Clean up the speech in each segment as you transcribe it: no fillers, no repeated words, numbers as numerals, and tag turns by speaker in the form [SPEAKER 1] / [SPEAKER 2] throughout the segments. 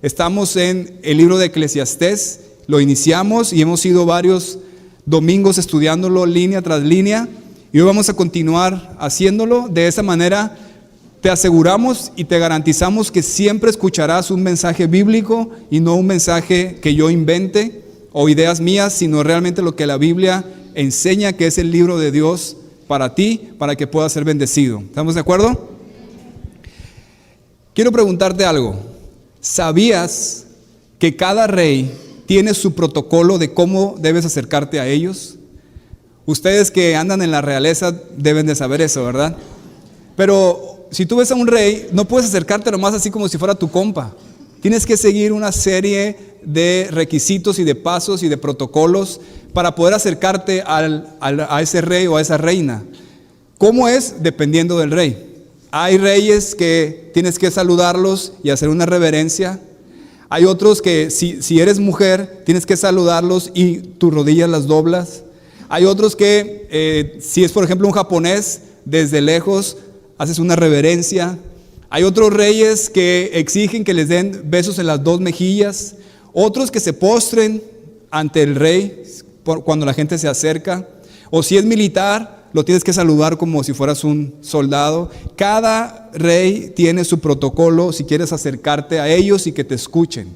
[SPEAKER 1] Estamos en el libro de Eclesiastés, lo iniciamos y hemos ido varios domingos estudiándolo línea tras línea y hoy vamos a continuar haciéndolo. De esa manera te aseguramos y te garantizamos que siempre escucharás un mensaje bíblico y no un mensaje que yo invente o ideas mías, sino realmente lo que la Biblia enseña, que es el libro de Dios para ti, para que puedas ser bendecido. ¿Estamos de acuerdo? Quiero preguntarte algo. ¿Sabías que cada rey tiene su protocolo de cómo debes acercarte a ellos? Ustedes que andan en la realeza deben de saber eso, ¿verdad? Pero si tú ves a un rey, no puedes acercarte nomás así como si fuera tu compa. Tienes que seguir una serie de requisitos y de pasos y de protocolos para poder acercarte a ese rey o a esa reina. ¿Cómo es? Dependiendo del rey. Hay reyes que tienes que saludarlos y hacer una reverencia. Hay otros que si eres mujer, tienes que saludarlos y tus rodillas las doblas. Hay otros que si es por ejemplo un japonés, desde lejos haces una reverencia. Hay otros reyes que exigen que les den besos en las dos mejillas. Otros que se postren ante el rey cuando la gente se acerca. O si es militar, lo tienes que saludar como si fueras un soldado. Cada rey tiene su protocolo si quieres acercarte a ellos y que te escuchen.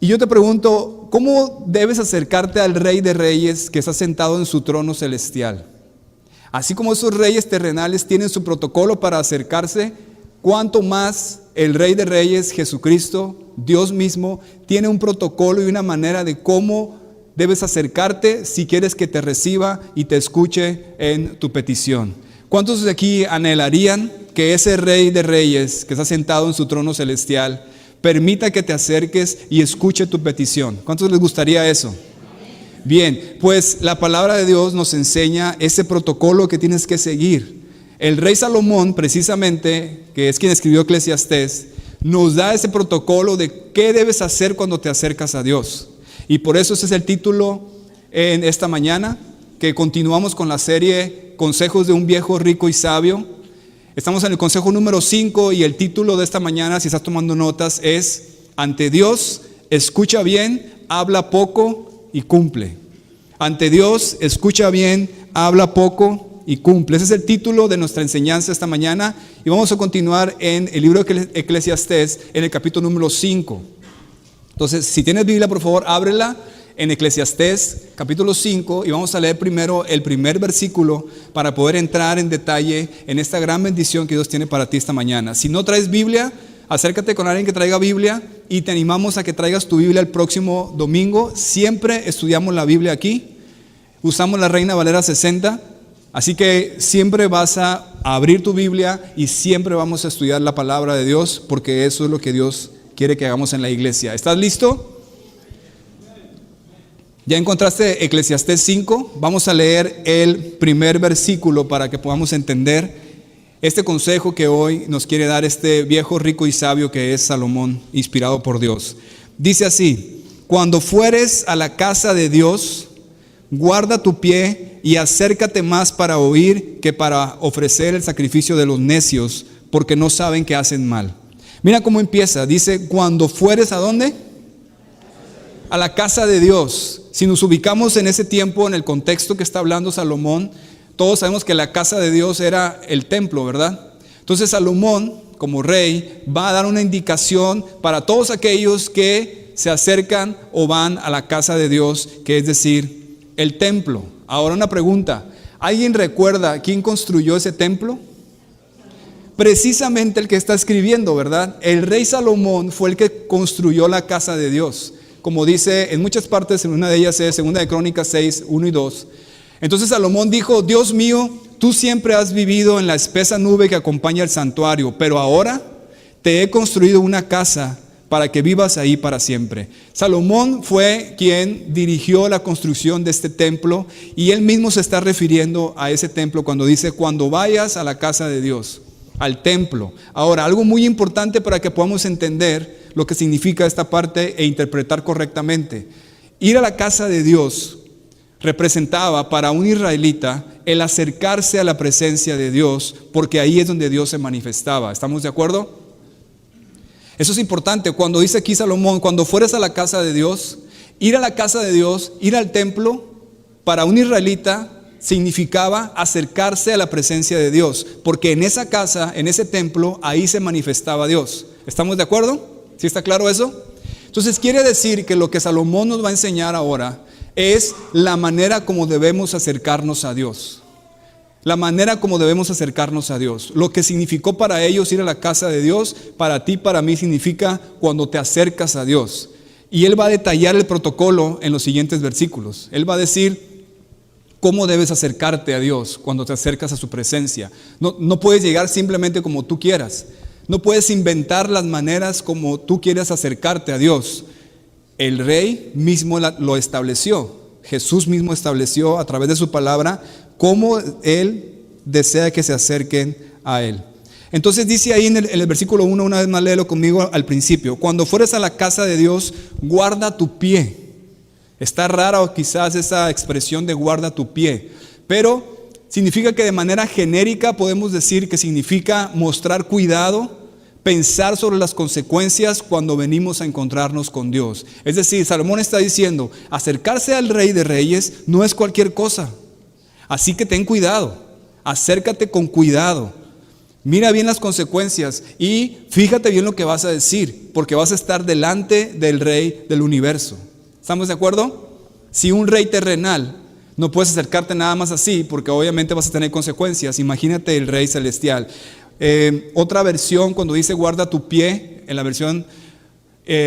[SPEAKER 1] Y yo te pregunto, ¿cómo debes acercarte al Rey de Reyes que está sentado en su trono celestial? Así como esos reyes terrenales tienen su protocolo para acercarse, ¿cuánto más el Rey de Reyes, Jesucristo, Dios mismo, tiene un protocolo y una manera de cómo debes acercarte si quieres que te reciba y te escuche en tu petición? ¿Cuántos de aquí anhelarían que ese Rey de Reyes que está sentado en su trono celestial permita que te acerques y escuche tu petición? ¿Cuántos les gustaría eso? Bien, pues la palabra de Dios nos enseña ese protocolo que tienes que seguir. El rey Salomón, precisamente, que es quien escribió Eclesiastés, nos da ese protocolo de qué debes hacer cuando te acercas a Dios. Y por eso ese es el título en esta mañana, que continuamos con la serie Consejos de un viejo rico y sabio. Estamos en el consejo número 5 y el título de esta mañana, si estás tomando notas, es: ante Dios, escucha bien, habla poco y cumple. Ante Dios, escucha bien, habla poco y cumple. Ese es el título de nuestra enseñanza esta mañana y vamos a continuar en el libro de Eclesiastés en el capítulo número 5. Entonces, si tienes Biblia, por favor, ábrela en Eclesiastés capítulo 5 y vamos a leer primero el primer versículo para poder entrar en detalle en esta gran bendición que Dios tiene para ti esta mañana. Si no traes Biblia, acércate con alguien que traiga Biblia y te animamos a que traigas tu Biblia el próximo domingo. Siempre estudiamos la Biblia aquí, usamos la Reina Valera 60, así que siempre vas a abrir tu Biblia y siempre vamos a estudiar la palabra de Dios, porque eso es lo que Dios quiere que hagamos en la iglesia. ¿Estás listo? ¿Ya encontraste Eclesiastés 5? Vamos a leer el primer versículo para que podamos entender este consejo que hoy nos quiere dar este viejo rico y sabio que es Salomón, inspirado por Dios. Dice así: cuando fueres a la casa de Dios, guarda tu pie y acércate más para oír que para ofrecer el sacrificio de los necios, porque no saben que hacen mal. Mira cómo empieza, dice: cuando fueres ¿a dónde? A la casa de Dios. Si nos ubicamos en ese tiempo, en el contexto que está hablando Salomón, todos sabemos que la casa de Dios era el templo, ¿verdad? Entonces Salomón, como rey, va a dar una indicación para todos aquellos que se acercan o van a la casa de Dios, que es decir, el templo. Ahora una pregunta, ¿alguien recuerda quién construyó ese templo? Precisamente el que está escribiendo, ¿verdad? El rey Salomón fue el que construyó la casa de Dios. Como dice en muchas partes, en una de ellas es 2 de Crónicas 6, 1 y 2. Entonces Salomón dijo: Dios mío, tú siempre has vivido en la espesa nube que acompaña el santuario, pero ahora te he construido una casa para que vivas ahí para siempre. Salomón fue quien dirigió la construcción de este templo y él mismo se está refiriendo a ese templo cuando dice: cuando vayas a la casa de Dios, al templo. Ahora, algo muy importante para que podamos entender lo que significa esta parte e interpretar correctamente. Ir a la casa de Dios representaba para un israelita el acercarse a la presencia de Dios, porque ahí es donde Dios se manifestaba. ¿Estamos de acuerdo? Eso es importante. Cuando dice aquí Salomón, cuando fueres a la casa de Dios, ir a la casa de Dios, ir al templo, para un israelita significaba acercarse a la presencia de Dios, porque en esa casa, en ese templo, ahí se manifestaba Dios. ¿Estamos de acuerdo? ¿Sí está claro eso? Entonces quiere decir que lo que Salomón nos va a enseñar ahora es la manera como debemos acercarnos a Dios. La manera como debemos acercarnos a Dios. Lo que significó para ellos ir a la casa de Dios, para ti, para mí, significa cuando te acercas a Dios. Y Él va a detallar el protocolo en los siguientes versículos. Él va a decir cómo debes acercarte a Dios cuando te acercas a su presencia. No puedes llegar simplemente como tú quieras. No puedes inventar las maneras como tú quieras acercarte a Dios. El Rey mismo lo estableció. Jesús mismo estableció a través de su palabra cómo Él desea que se acerquen a Él. Entonces dice ahí en el versículo 1, una vez más léelo conmigo al principio: cuando fueres a la casa de Dios, guarda tu pie. Está rara quizás esa expresión de guarda tu pie, pero significa que de manera genérica podemos decir que significa mostrar cuidado, pensar sobre las consecuencias cuando venimos a encontrarnos con Dios. Es decir, Salomón está diciendo, acercarse al Rey de Reyes no es cualquier cosa. Así que ten cuidado, acércate con cuidado, mira bien las consecuencias y fíjate bien lo que vas a decir, porque vas a estar delante del Rey del universo. ¿Estamos de acuerdo? Si un rey terrenal, no puedes acercarte nada más así, porque obviamente vas a tener consecuencias. Imagínate el Rey celestial. Otra versión, cuando dice guarda tu pie, en la versión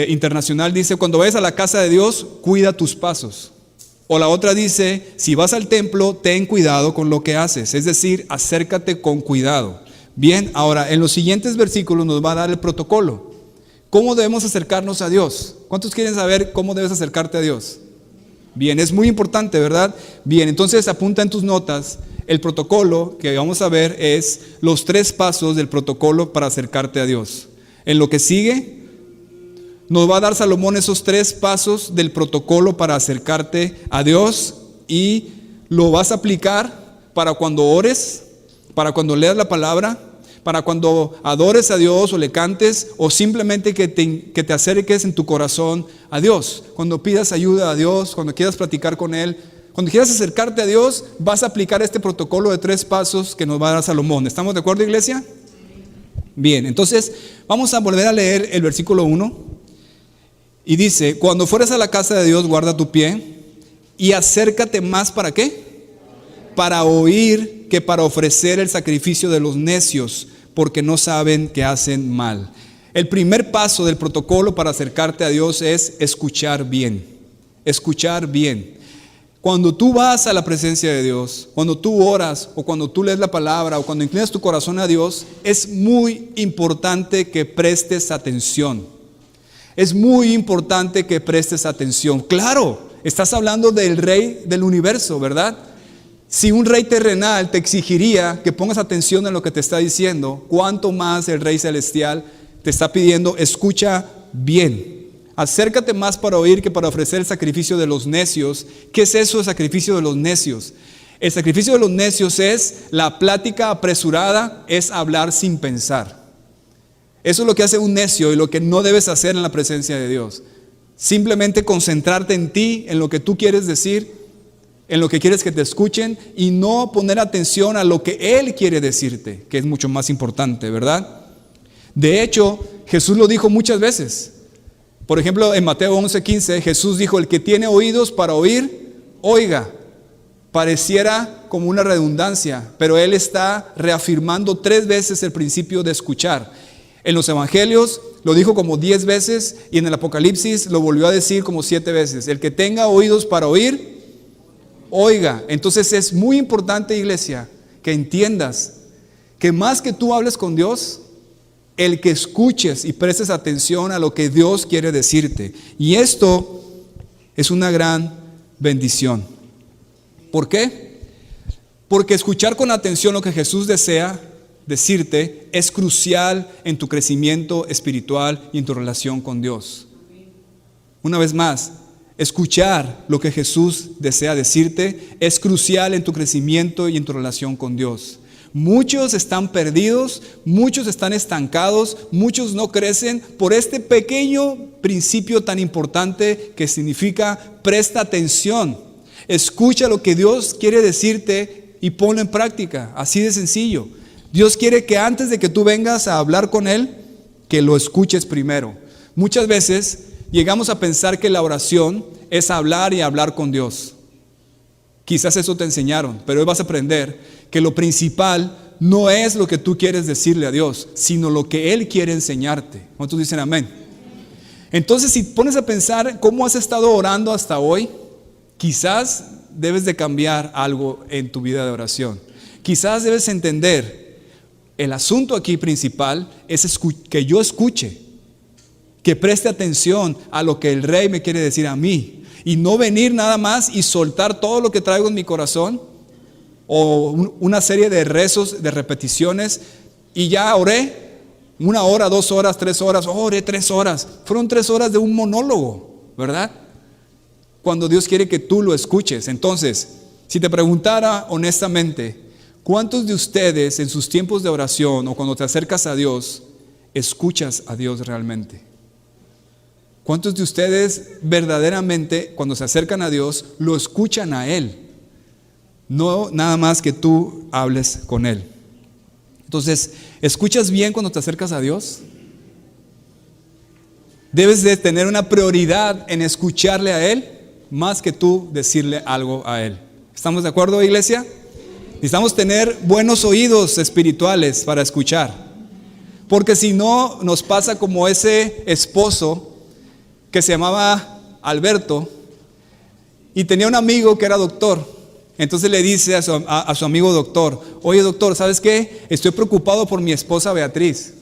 [SPEAKER 1] internacional dice, cuando vayas a la casa de Dios, cuida tus pasos. O la otra dice, si vas al templo, ten cuidado con lo que haces, es decir, acércate con cuidado. Bien, ahora en los siguientes versículos nos va a dar el protocolo. ¿Cómo debemos acercarnos a Dios? ¿Cuántos quieren saber cómo debes acercarte a Dios? Bien, es muy importante, ¿verdad? Bien, entonces apunta en tus notas, el protocolo que vamos a ver es los 3 pasos del protocolo para acercarte a Dios. En lo que sigue, nos va a dar Salomón esos 3 pasos del protocolo para acercarte a Dios y lo vas a aplicar para cuando ores, para cuando leas la palabra, para cuando adores a Dios o le cantes o simplemente que te acerques en tu corazón a Dios. Cuando pidas ayuda a Dios, cuando quieras platicar con Él, cuando quieras acercarte a Dios, vas a aplicar este protocolo de 3 pasos que nos va a dar Salomón. ¿Estamos de acuerdo, iglesia? Bien, entonces vamos a volver a leer el versículo 1. Y dice, cuando fueres a la casa de Dios, guarda tu pie y acércate más, ¿para qué? Para oír que para ofrecer el sacrificio de los necios, porque no saben que hacen mal. El primer paso del protocolo para acercarte a Dios es escuchar bien. Escuchar bien. Cuando tú vas a la presencia de Dios, cuando tú oras o cuando tú lees la palabra o cuando inclinas tu corazón a Dios, es muy importante que prestes atención. Es muy importante que prestes atención. Claro, estás hablando del Rey del universo, ¿verdad? Si un rey terrenal te exigiría que pongas atención en lo que te está diciendo, ¿cuánto más el Rey celestial te está pidiendo? Escucha bien. Acércate más para oír que para ofrecer el sacrificio de los necios. ¿Qué es eso, el sacrificio de los necios? El sacrificio de los necios es la plática apresurada, es hablar sin pensar. Eso es lo que hace un necio y lo que no debes hacer en la presencia de Dios. Simplemente concentrarte en ti, en lo que tú quieres decir, en lo que quieres que te escuchen y no poner atención a lo que Él quiere decirte, que es mucho más importante, ¿verdad? De hecho, Jesús lo dijo muchas veces. Por ejemplo, en Mateo 11:15, Jesús dijo, el que tiene oídos para oír, oiga. Pareciera como una redundancia, pero Él está reafirmando 3 veces el principio de escuchar. En los evangelios lo dijo como 10 veces y en el Apocalipsis lo volvió a decir como 7 veces. El que tenga oídos para oír, oiga. Entonces es muy importante, iglesia, que entiendas que más que tú hables con Dios, el que escuches y prestes atención a lo que Dios quiere decirte. Y esto es una gran bendición. ¿Por qué? Porque escuchar con atención lo que Jesús desea decirte es crucial en tu crecimiento espiritual y en tu relación con Dios. Una vez más, escuchar lo que Jesús desea decirte es crucial en tu crecimiento y en tu relación con Dios. Muchos están perdidos, muchos están estancados, muchos no crecen por este pequeño principio tan importante que significa presta atención. Escucha lo que Dios quiere decirte y ponlo en práctica, así de sencillo. Dios quiere que antes de que tú vengas a hablar con Él, que lo escuches primero. Muchas veces llegamos a pensar que la oración es hablar y hablar con Dios. Quizás eso te enseñaron, pero hoy vas a aprender que lo principal no es lo que tú quieres decirle a Dios, sino lo que Él quiere enseñarte. ¿Cuántos dicen amén? Entonces, si pones a pensar cómo has estado orando hasta hoy, quizás debes de cambiar algo en tu vida de oración. Quizás debes entender, el asunto aquí principal es que yo escuche, que preste atención a lo que el Rey me quiere decir a mí. Y no venir nada más y soltar todo lo que traigo en mi corazón o una serie de rezos, de repeticiones, y ya oré 1 hora, 2 horas, 3 horas, oré 3 horas. Fueron 3 horas de un monólogo, ¿verdad? Cuando Dios quiere que tú lo escuches. Entonces, si te preguntara honestamente, ¿cuántos de ustedes en sus tiempos de oración o cuando te acercas a Dios, escuchas a Dios realmente? ¿Cuántos de ustedes verdaderamente cuando se acercan a Dios lo escuchan a Él? No nada más que tú hables con Él. Entonces, ¿escuchas bien cuando te acercas a Dios? Debes de tener una prioridad en escucharle a Él más que tú decirle algo a Él. ¿Estamos de acuerdo, iglesia? Necesitamos tener buenos oídos espirituales para escuchar. Porque si no, nos pasa como ese esposo que se llamaba Alberto y tenía un amigo que era doctor. Entonces le dice a su amigo doctor: oye doctor, ¿sabes qué? Estoy preocupado por mi esposa Beatriz,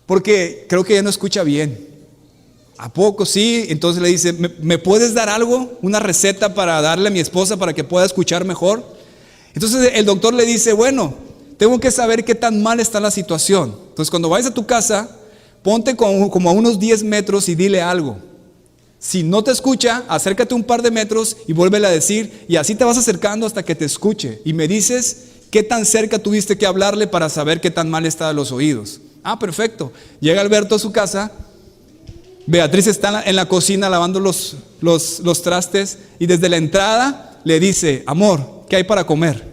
[SPEAKER 1] porque creo que ella no escucha bien. ¿A poco? Sí. Entonces le dice: ¿me puedes dar algo? Una receta para darle a mi esposa para que pueda escuchar mejor. Entonces el doctor le dice: bueno, tengo que saber qué tan mal está la situación. Entonces cuando vayas a tu casa, ponte como a unos 10 metros y dile algo. Si no te escucha, acércate un par de metros y vuélvele a decir, y así te vas acercando hasta que te escuche. Y me dices qué tan cerca tuviste que hablarle para saber qué tan mal está de los oídos. Ah, perfecto. Llega Alberto a su casa, Beatriz está en la cocina lavando los trastes, y desde la entrada le dice: amor, ¿qué hay para comer?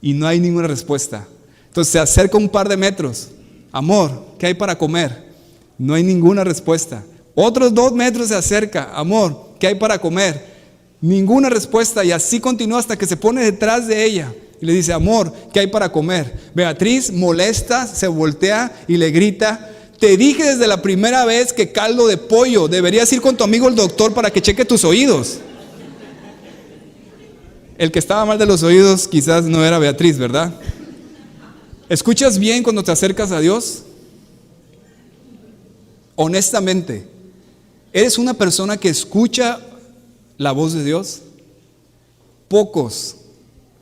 [SPEAKER 1] Y no hay ninguna respuesta. Entonces se acerca un par de metros: amor, ¿qué hay para comer? No hay ninguna respuesta. Otros 2 metros se acerca: amor, ¿qué hay para comer? Ninguna respuesta. Y así continúa hasta que se pone detrás de ella y le dice: amor, ¿qué hay para comer? Beatriz, molesta, se voltea y le grita: te dije desde la primera vez que caldo de pollo. Deberías ir con tu amigo el doctor para que cheque tus oídos. El que estaba mal de los oídos quizás no era Beatriz, ¿verdad? ¿Escuchas bien cuando te acercas a Dios? Honestamente, ¿eres una persona que escucha la voz de Dios? Pocos,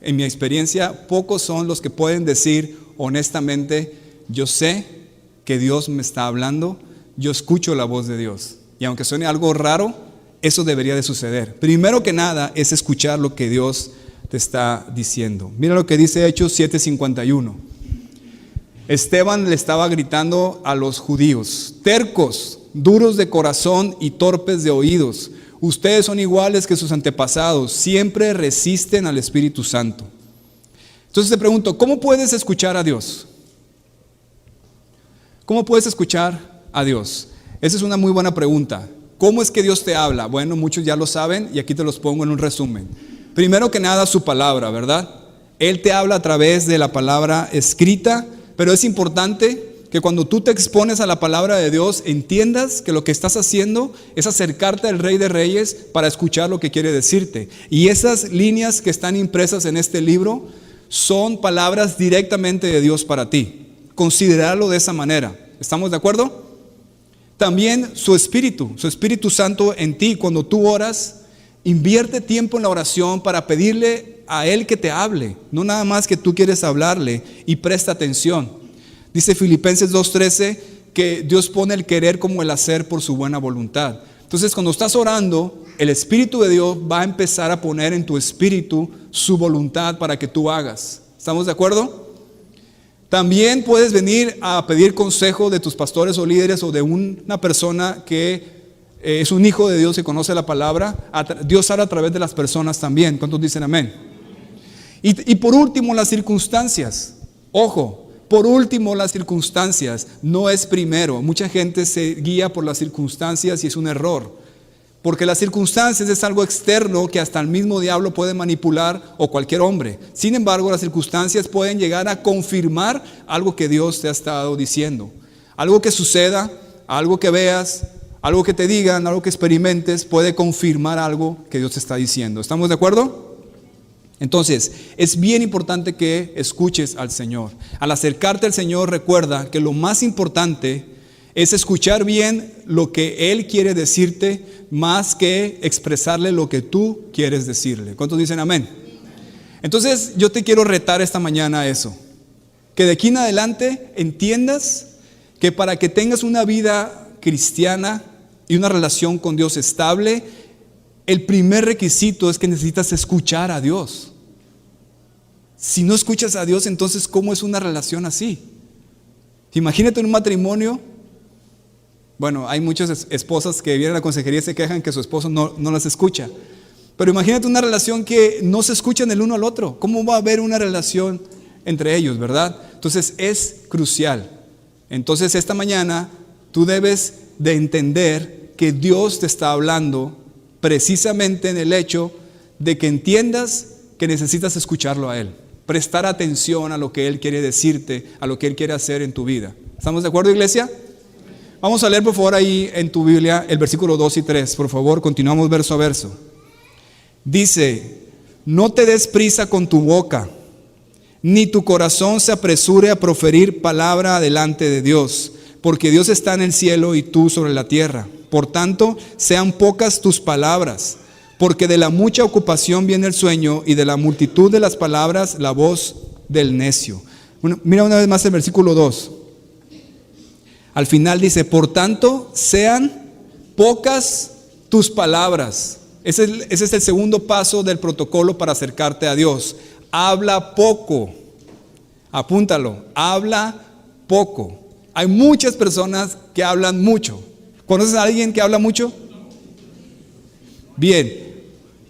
[SPEAKER 1] en mi experiencia, pocos son los que pueden decir honestamente: yo sé que Dios me está hablando, yo escucho la voz de Dios. Y aunque suene algo raro, eso debería de suceder. Primero que nada es escuchar lo que Dios te está diciendo. Mira lo que dice Hechos 7:51. Esteban le estaba gritando a los judíos: tercos, duros de corazón y torpes de oídos, ustedes son iguales que sus antepasados, siempre resisten al Espíritu Santo. Entonces te pregunto, ¿cómo puedes escuchar a Dios? ¿Cómo puedes escuchar a Dios? Esa es una muy buena pregunta. ¿Cómo es que Dios te habla? Bueno, muchos ya lo saben y aquí te los pongo en un resumen. Primero que nada, su palabra, ¿verdad? Él te habla a través de la palabra escrita, pero es importante que cuando tú te expones a la palabra de Dios, entiendas que lo que estás haciendo es acercarte al Rey de Reyes para escuchar lo que quiere decirte. Y esas líneas que están impresas en este libro son palabras directamente de Dios para ti. Considerarlo de esa manera. ¿Estamos de acuerdo? También su Espíritu Santo en ti. Cuando tú oras, invierte tiempo en la oración para pedirle a Él que te hable, no nada más que tú quieres hablarle, y presta atención. Dice Filipenses 2:13 que Dios pone el querer como el hacer por su buena voluntad. Entonces cuando estás orando, el Espíritu de Dios va a empezar a poner en tu espíritu su voluntad para que tú hagas. ¿Estamos de acuerdo? También puedes venir a pedir consejo de tus pastores o líderes o de una persona que es un hijo de Dios y conoce la palabra. Dios habla a través de las personas también. ¿Cuántos dicen amén? Y por último, las circunstancias. Ojo, por último, las circunstancias. No es primero. Mucha gente se guía por las circunstancias y es un error. Porque las circunstancias es algo externo que hasta el mismo diablo puede manipular o cualquier hombre. Sin embargo, las circunstancias pueden llegar a confirmar algo que Dios te ha estado diciendo. Algo que suceda, algo que veas, algo que te digan, algo que experimentes, puede confirmar algo que Dios te está diciendo. ¿Estamos de acuerdo? Entonces, es bien importante que escuches al Señor. Al acercarte al Señor, recuerda que lo más importante es escuchar bien lo que Él quiere decirte, más que expresarle lo que tú quieres decirle. ¿Cuántos dicen amén? Entonces, yo te quiero retar esta mañana a eso. Que de aquí en adelante entiendas que para que tengas una vida cristiana y una relación con Dios estable, el primer requisito es que necesitas escuchar a Dios. Si no escuchas a Dios, entonces ¿cómo es una relación así? Imagínate en un matrimonio. Bueno, hay muchas esposas que vienen a la consejería y se quejan que su esposo no las escucha. Pero imagínate una relación que no se escuchan el uno al otro. ¿Cómo va a haber una relación entre ellos, verdad? Entonces es crucial. Entonces esta mañana tú debes de entender que Dios te está hablando precisamente en el hecho de que entiendas que necesitas escucharlo a Él. Prestar atención a lo que Él quiere decirte, a lo que Él quiere hacer en tu vida. ¿Estamos de acuerdo, iglesia? Vamos a leer por favor ahí en tu Biblia el versículo 2 y 3. Por favor, continuamos verso a verso. Dice: no te des prisa con tu boca, ni tu corazón se apresure a proferir palabra delante de Dios, porque Dios está en el cielo y tú sobre la tierra. Por tanto, sean pocas tus palabras, porque de la mucha ocupación viene el sueño, y de la multitud de las palabras la voz del necio. Mira una vez más el versículo 2. Al final dice: por tanto, sean pocas tus palabras. Ese es el segundo paso del protocolo para acercarte a Dios. Habla poco. Apúntalo. Habla poco. Hay muchas personas que hablan mucho. ¿Conoces a alguien que habla mucho? Bien.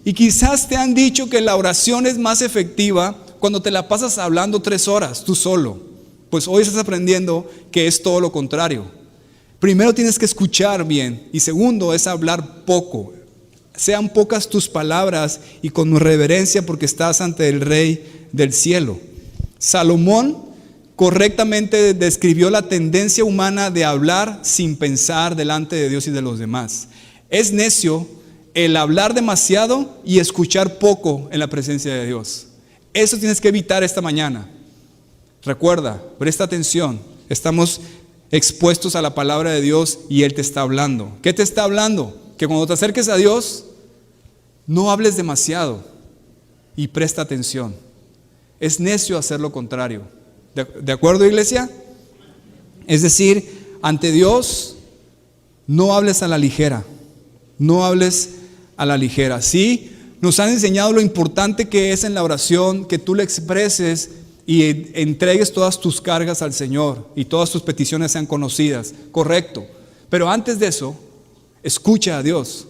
[SPEAKER 1] Y quizás te han dicho que la oración es más efectiva cuando te la pasas hablando 3 horas, tú solo. Pues hoy estás aprendiendo que es todo lo contrario. Primero tienes que escuchar bien, y segundo es hablar poco. Sean pocas tus palabras y con reverencia, porque estás ante el Rey del cielo. Salomón correctamente describió la tendencia humana de hablar sin pensar delante de Dios y de los demás. Es necio el hablar demasiado y escuchar poco en la presencia de Dios. Eso tienes que evitar esta mañana. Recuerda, presta atención, estamos expuestos a la palabra de Dios y Él te está hablando. ¿Qué te está hablando? Que cuando te acerques a Dios, no hables demasiado y presta atención. Es necio hacer lo contrario. ¿De acuerdo, iglesia? Es decir, ante Dios, no hables a la ligera. No hables a la ligera. Sí, nos han enseñado lo importante que es en la oración, que tú le expreses y entregues todas tus cargas al Señor y todas tus peticiones sean conocidas. Correcto. Pero antes de eso, escucha a Dios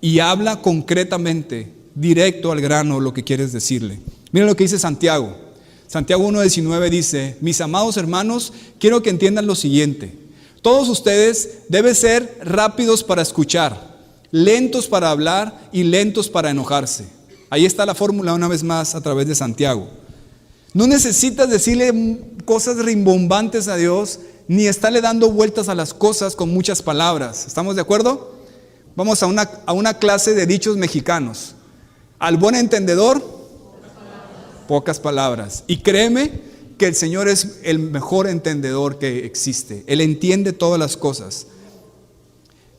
[SPEAKER 1] y habla concretamente, directo al grano, lo que quieres decirle. Mira lo que dice Santiago. Santiago 1:19 dice: mis amados hermanos, quiero que entiendan lo siguiente. Todos ustedes deben ser rápidos para escuchar, lentos para hablar y lentos para enojarse. Ahí está la fórmula una vez más a través de Santiago. No necesitas decirle cosas rimbombantes a Dios, ni estarle dando vueltas a las cosas con muchas palabras. ¿Estamos de acuerdo? Vamos a una clase de dichos mexicanos. Al buen entendedor, pocas palabras. Y créeme que el Señor es el mejor entendedor que existe. Él entiende todas las cosas.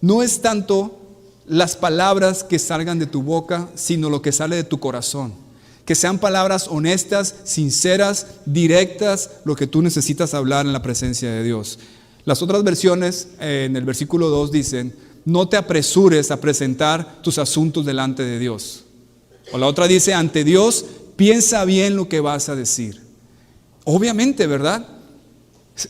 [SPEAKER 1] No es tanto las palabras que salgan de tu boca, sino lo que sale de tu corazón. Que sean palabras honestas, sinceras, directas, lo que tú necesitas hablar en la presencia de Dios. Las otras versiones en el versículo 2 dicen: no te apresures a presentar tus asuntos delante de Dios. O la otra dice: ante Dios piensa bien lo que vas a decir. Obviamente, ¿verdad?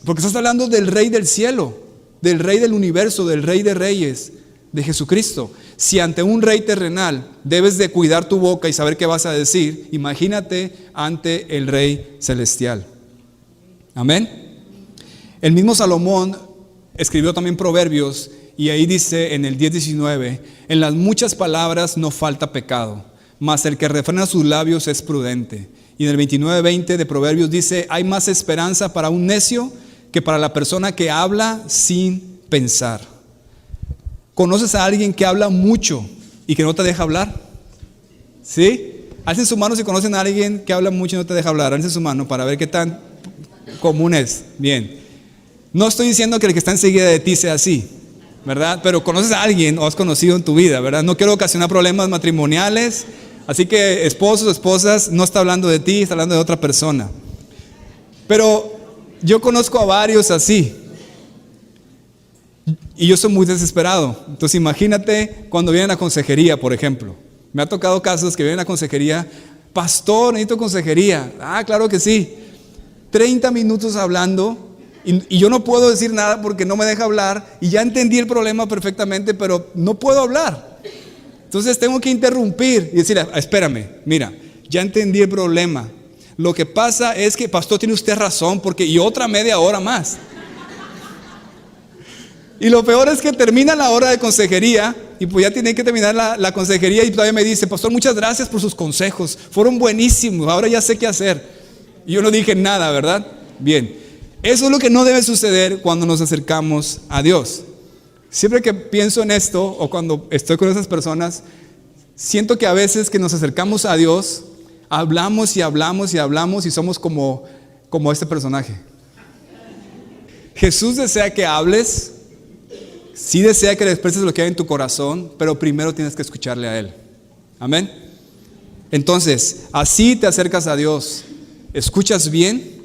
[SPEAKER 1] Porque estás hablando del Rey del cielo, del Rey del universo, del Rey de reyes, de Jesucristo. Si ante un rey terrenal debes de cuidar tu boca y saber qué vas a decir, imagínate ante el Rey celestial. Amén. El mismo Salomón escribió también Proverbios y ahí dice en el 10:19, en las muchas palabras no falta pecado, mas el que refrena sus labios es prudente. Y en el 29:20 de Proverbios dice, hay más esperanza para un necio que para la persona que habla sin pensar. ¿Conoces a alguien que habla mucho y que no te deja hablar? ¿Sí? Alcen su mano si conocen a alguien que habla mucho y no te deja hablar. Alcen su mano para ver qué tan común es. Bien. No estoy diciendo que el que está enseguida de ti sea así, ¿verdad? Pero conoces a alguien o has conocido en tu vida, ¿verdad? No quiero ocasionar problemas matrimoniales. Así que esposos, esposas, no está hablando de ti, está hablando de otra persona. Pero yo conozco a varios así. Y yo soy muy desesperado. Entonces imagínate cuando vienen a consejería, por ejemplo. Me ha tocado casos que vienen a consejería. Pastor, necesito consejería. Ah, claro que sí. 30 minutos hablando y yo no puedo decir nada porque no me deja hablar. Y ya entendí el problema perfectamente, pero no puedo hablar. Entonces tengo que interrumpir y decir, espérame, mira, ya entendí el problema. Lo que pasa es que, pastor, tiene usted razón, porque y otra media hora más. Y lo peor es que termina la hora de consejería y pues ya tiene que terminar la consejería y todavía me dice, pastor, muchas gracias por sus consejos, fueron buenísimos, ahora ya sé qué hacer. Y yo no dije nada, ¿verdad? Bien, eso es lo que no debe suceder cuando nos acercamos a Dios. Siempre que pienso en esto o cuando estoy con esas personas, siento que a veces que nos acercamos a Dios, hablamos y hablamos y hablamos y somos como este personaje. Jesús desea que hables, sí desea que le expreses lo que hay en tu corazón, pero primero tienes que escucharle a Él. Amén. Entonces, así te acercas a Dios, escuchas bien,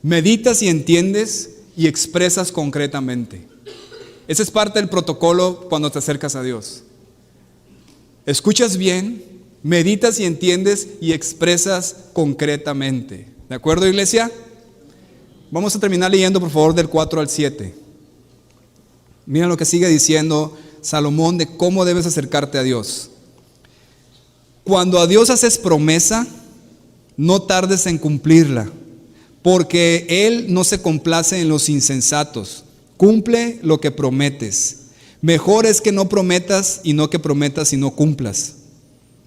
[SPEAKER 1] meditas y entiendes y expresas concretamente. Ese es parte del protocolo cuando te acercas a Dios. Escuchas bien, meditas y entiendes y expresas concretamente. ¿De acuerdo, iglesia? Vamos a terminar leyendo, por favor, del 4 al 7. Mira lo que sigue diciendo Salomón de cómo debes acercarte a Dios. Cuando a Dios haces promesa, no tardes en cumplirla, porque Él no se complace en los insensatos. Cumple lo que prometes. Mejor es que no prometas y no que prometas y no cumplas.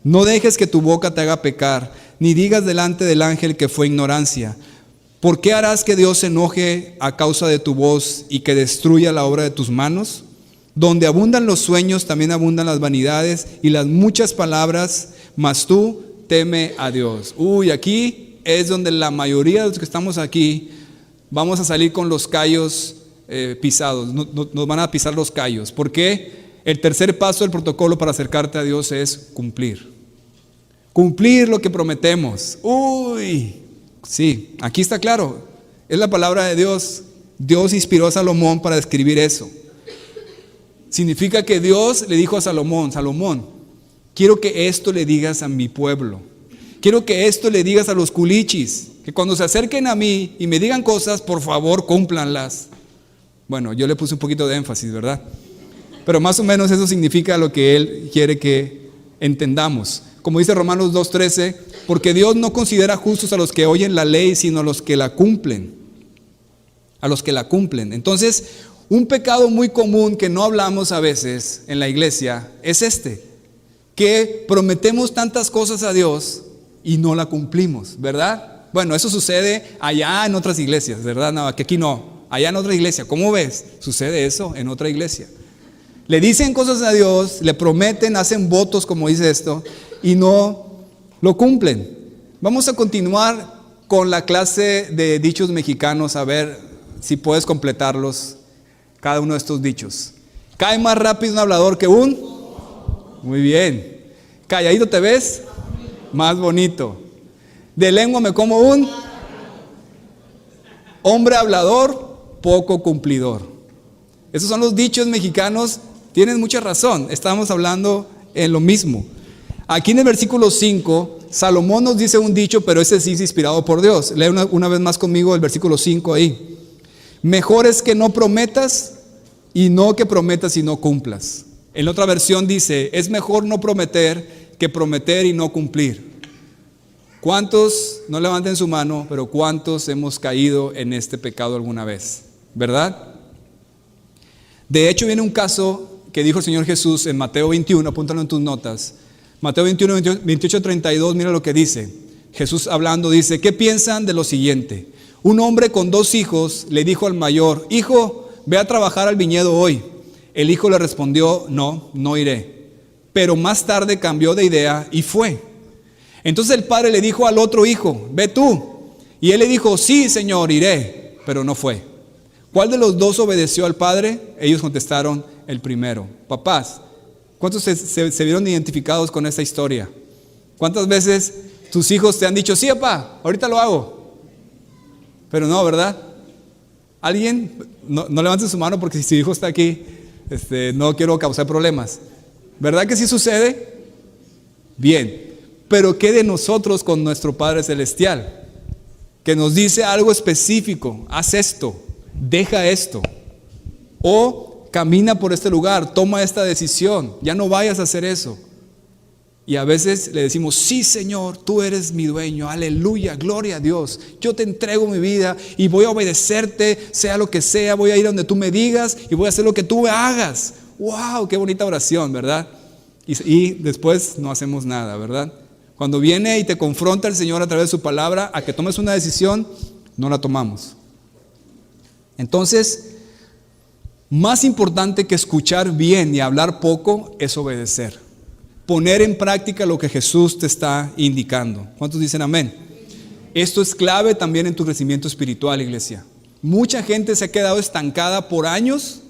[SPEAKER 1] No dejes que tu boca te haga pecar, ni digas delante del ángel que fue ignorancia. ¿Por qué harás que Dios se enoje a causa de tu voz y que destruya la obra de tus manos? Donde abundan los sueños, también abundan las vanidades y las muchas palabras, mas tú teme a Dios. Aquí es donde la mayoría de los que estamos aquí vamos a salir con los callos pisados, nos van a pisar los callos. Porque el tercer paso del protocolo para acercarte a Dios es cumplir lo que prometemos. Sí, aquí está claro, es la palabra de Dios. Dios inspiró a Salomón para escribir eso. Significa que Dios le dijo a Salomón, quiero que esto le digas a mi pueblo, quiero que esto le digas a los culichis, que cuando se acerquen a mí y me digan cosas, por favor cúmplanlas. Bueno, yo le puse un poquito de énfasis, ¿verdad? Pero más o menos eso significa lo que Él quiere que entendamos. Como dice Romanos 2:13, porque Dios no considera justos a los que oyen la ley, sino a los que la cumplen. A los que la cumplen. Entonces, un pecado muy común que no hablamos a veces en la iglesia es que prometemos tantas cosas a Dios y no la cumplimos, ¿verdad? Bueno, eso sucede allá en otras iglesias, ¿verdad? No, que aquí no. Allá en otra iglesia, ¿cómo ves? Sucede eso en otra iglesia. Le dicen cosas a Dios, le prometen, hacen votos, como dice esto, y no lo cumplen. Vamos a continuar con la clase de dichos mexicanos, a ver si puedes completarlos, cada uno de estos dichos. ¿Cae más rápido un hablador que un? Muy bien. ¿Calladito te ves? Más bonito. ¿De lengua me como un? Hombre hablador, poco cumplidor. Esos son los dichos mexicanos. Tienes mucha razón, estamos hablando en lo mismo. Aquí en el versículo 5, Salomón nos dice un dicho, pero ese sí es inspirado por Dios. Lee una vez más conmigo el versículo 5 ahí. Mejor es que no prometas y no que prometas y no cumplas. En otra versión dice, es mejor no prometer que prometer y no cumplir. ¿Cuántos, no levanten su mano, pero cuántos hemos caído en este pecado alguna vez? ¿Verdad? De hecho, viene un caso que dijo el Señor Jesús en Mateo 21, apúntalo en tus notas. Mateo 21, 28, 32, mira lo que dice. Jesús hablando dice, ¿qué piensan de lo siguiente? Un hombre con 2 hijos le dijo al mayor, hijo, ve a trabajar al viñedo hoy. El hijo le respondió, no iré. Pero más tarde cambió de idea y fue. Entonces el padre le dijo al otro hijo, ve tú. Y él le dijo, sí, señor, iré. Pero no fue. ¿Cuál de los 2 obedeció al padre? Ellos contestaron, el primero. Papás, ¿cuántos se vieron identificados con esta historia? ¿Cuántas veces tus hijos te han dicho, sí, papá, ahorita lo hago? Pero no, ¿verdad? ¿Alguien? No levanten su mano porque si su hijo está aquí, no quiero causar problemas. ¿Verdad que sí sucede? Bien, pero ¿qué de nosotros con nuestro Padre Celestial? Que nos dice algo específico, haz esto, deja esto, o camina por este lugar, toma esta decisión, ya no vayas a hacer eso. Y a veces le decimos, sí, Señor, tú eres mi dueño, aleluya, gloria a Dios, yo te entrego mi vida y voy a obedecerte, sea lo que sea, voy a ir donde tú me digas y voy a hacer lo que tú me hagas. ¡Wow! ¡Qué bonita oración!, ¿verdad? Y después no hacemos nada, ¿verdad? Cuando viene y te confronta el Señor a través de su palabra a que tomes una decisión, no la tomamos. Entonces, más importante que escuchar bien y hablar poco es obedecer. Poner en práctica lo que Jesús te está indicando. ¿Cuántos dicen amén? Esto es clave también en tu crecimiento espiritual, iglesia. Mucha gente se ha quedado estancada por años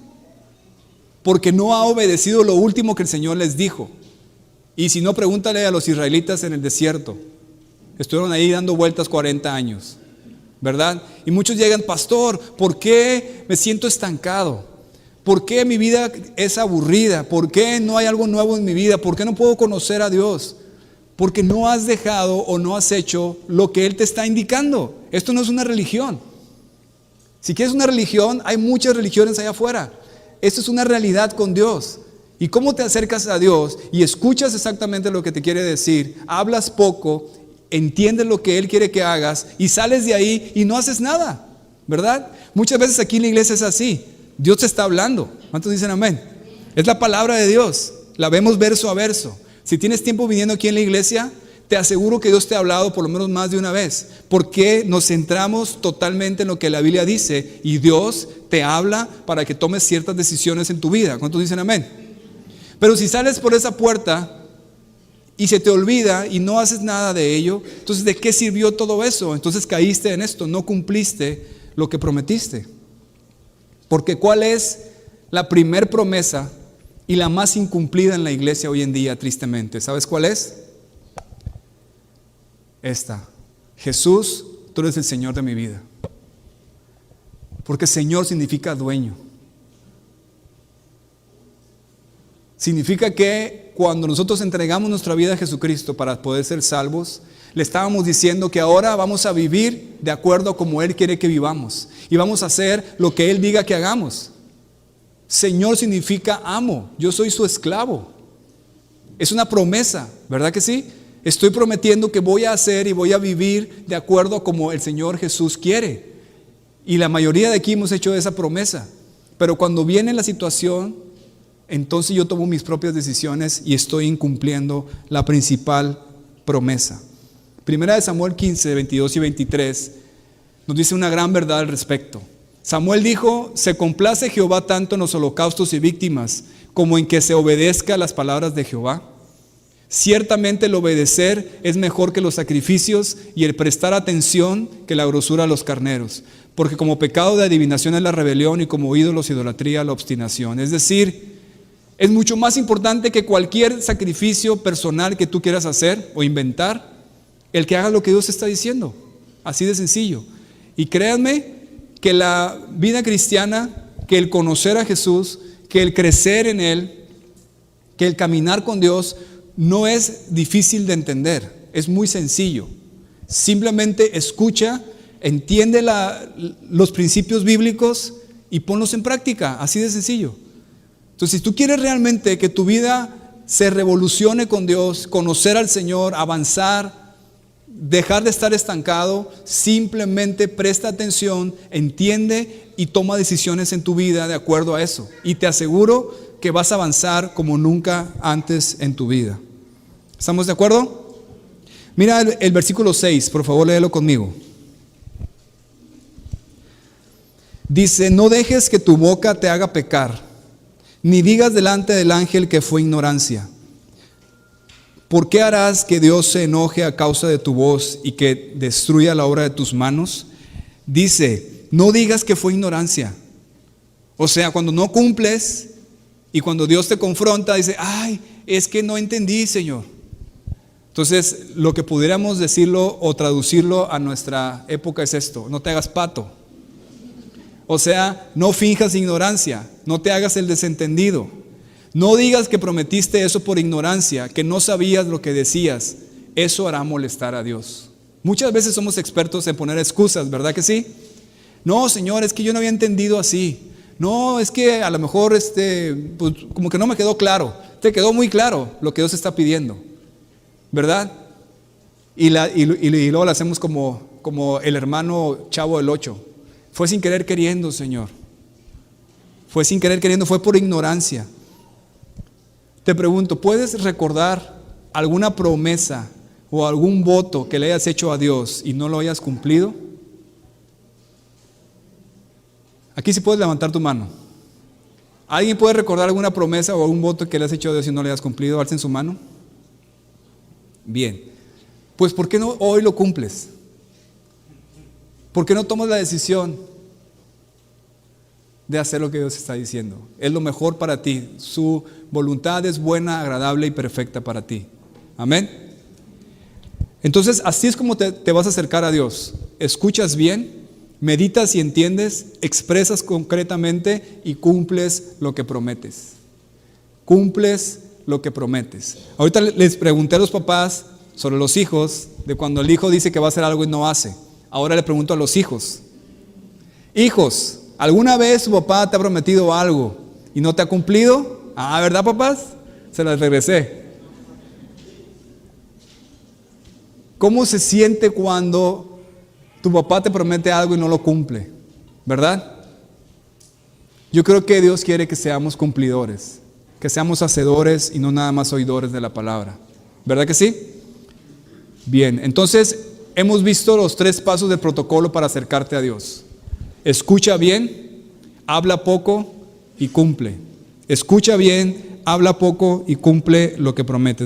[SPEAKER 1] porque no ha obedecido lo último que el Señor les dijo. Y si no, pregúntale a los israelitas en el desierto. Estuvieron ahí dando vueltas 40 años, ¿verdad? Y muchos llegan, pastor, ¿por qué me siento estancado? ¿Por qué mi vida es aburrida? ¿Por qué no hay algo nuevo en mi vida? ¿Por qué no puedo conocer a Dios? Porque no has dejado o no has hecho lo que Él te está indicando. Esto no es una religión. Si quieres una religión, hay muchas religiones allá afuera. Esto es una realidad con Dios. ¿Y cómo te acercas a Dios y escuchas exactamente lo que te quiere decir? Hablas poco, entiendes lo que Él quiere que hagas y sales de ahí y no haces nada, ¿verdad? Muchas veces aquí en la iglesia es así. Dios te está hablando. ¿Cuántos dicen amén? Es la palabra de Dios. La vemos verso a verso. Si tienes tiempo viniendo aquí en la iglesia, te aseguro que Dios te ha hablado por lo menos más de una vez. Porque nos centramos totalmente en lo que la Biblia dice y Dios te habla para que tomes ciertas decisiones en tu vida. ¿Cuántos dicen amén? Pero si sales por esa puerta y se te olvida y no haces nada de ello, entonces ¿de qué sirvió todo eso? Entonces caíste en esto, no cumpliste lo que prometiste. Porque ¿cuál es la primer promesa y la más incumplida en la iglesia hoy en día, tristemente? ¿Sabes cuál es? Esta: Jesús, tú eres el Señor de mi vida. Porque Señor significa dueño. Significa que cuando nosotros entregamos nuestra vida a Jesucristo para poder ser salvos, le estábamos diciendo que ahora vamos a vivir de acuerdo a como Él quiere que vivamos. Y vamos a hacer lo que Él diga que hagamos. Señor significa amo, yo soy su esclavo. Es una promesa, ¿verdad que sí? Estoy prometiendo que voy a hacer y voy a vivir de acuerdo a como el Señor Jesús quiere. Y la mayoría de aquí hemos hecho esa promesa. Pero cuando viene la situación, entonces yo tomo mis propias decisiones y estoy incumpliendo la principal promesa. Primera de Samuel 15, 22 y 23 nos dice una gran verdad al respecto. Samuel dijo: se complace Jehová tanto en los holocaustos y víctimas como en que se obedezca las palabras de Jehová. Ciertamente el obedecer es mejor que los sacrificios y el prestar atención que la grosura a los carneros. Porque como pecado de adivinación es la rebelión y como ídolos idolatría la obstinación. Es decir, es mucho más importante que cualquier sacrificio personal que tú quieras hacer o inventar, el que haga lo que Dios está diciendo. Así de sencillo. Y créanme que la vida cristiana, que el conocer a Jesús, que el crecer en Él, que el caminar con Dios, no es difícil de entender. Es muy sencillo. Simplemente escucha, entiende los principios bíblicos y ponlos en práctica. Así de sencillo. Entonces, si tú quieres realmente que tu vida se revolucione con Dios, conocer al Señor, avanzar, dejar de estar estancado, simplemente presta atención, entiende y toma decisiones en tu vida de acuerdo a eso. Y te aseguro que vas a avanzar como nunca antes en tu vida. ¿Estamos de acuerdo? Mira el versículo 6, por favor, léelo conmigo. Dice: no dejes que tu boca te haga pecar, ni digas delante del ángel que fue ignorancia. ¿Por qué harás que Dios se enoje a causa de tu voz y que destruya la obra de tus manos? Dice, no digas que fue ignorancia. O sea, cuando no cumples y cuando Dios te confronta, dice, ay, es que no entendí, Señor. Entonces, lo que pudiéramos decirlo o traducirlo a nuestra época es esto: no te hagas pato. O sea, no finjas ignorancia, no te hagas el desentendido. No digas que prometiste eso por ignorancia, que no sabías lo que decías. Eso hará molestar a Dios. Muchas veces somos expertos en poner excusas, ¿verdad que sí? No, Señor, es que yo no había entendido así. No, es que a lo mejor pues, como que no me quedó claro. Te quedó muy claro lo que Dios está pidiendo, ¿verdad? Y luego lo hacemos como el hermano Chavo del 8. Fue sin querer queriendo, Señor. Fue sin querer queriendo, fue por ignorancia. Te pregunto, ¿puedes recordar alguna promesa o algún voto que le hayas hecho a Dios y no lo hayas cumplido? Aquí sí puedes levantar tu mano. ¿Alguien puede recordar alguna promesa o algún voto que le has hecho a Dios y no le hayas cumplido? Alcen su mano. Bien. Pues ¿por qué no hoy lo cumples? ¿Por qué no tomas la decisión de hacer lo que Dios está diciendo? Es lo mejor para ti. Su voluntad es buena, agradable y perfecta para ti. Amén. Entonces, así es como te vas a acercar a Dios. Escuchas bien, meditas y entiendes, expresas concretamente y cumples lo que prometes. Cumples lo que prometes. Ahorita les pregunté a los papás sobre los hijos, de cuando el hijo dice que va a hacer algo y no hace. Ahora le pregunto a los hijos. Hijos, ¿alguna vez su papá te ha prometido algo y no te ha cumplido? Ah, ¿verdad, papás? Se las regresé. ¿Cómo se siente cuando tu papá te promete algo y no lo cumple? ¿Verdad? Yo creo que Dios quiere que seamos cumplidores, que seamos hacedores y no nada más oidores de la palabra. ¿Verdad que sí? Bien, entonces hemos visto los 3 pasos del protocolo para acercarte a Dios. Escucha bien, habla poco y cumple. Escucha bien, habla poco y cumple lo que prometes.